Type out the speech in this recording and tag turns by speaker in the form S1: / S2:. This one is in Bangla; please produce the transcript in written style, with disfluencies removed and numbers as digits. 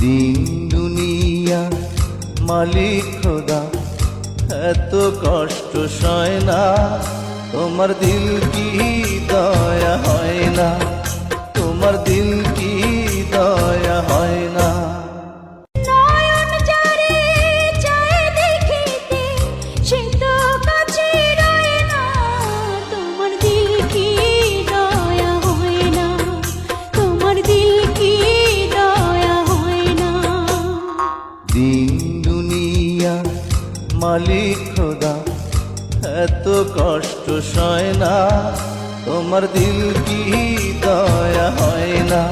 S1: দিন দুনিয়া মালিক খোদা এত কষ্ট সয় না, তোমার দিল কি দয়া হয় না, তোমার দিল কি দয়া হয় না।
S2: নয়ন যারে চায় দেখিতে সে তো কাছে রয় না, তোমার দিল কি দয়া হয় না, তোমার দিল কি দয়া হয় না।
S1: দিন দুনিয়া মালিক খোদা এত কষ্ট সয় না, তোমার দিল কি দয়া হয় না।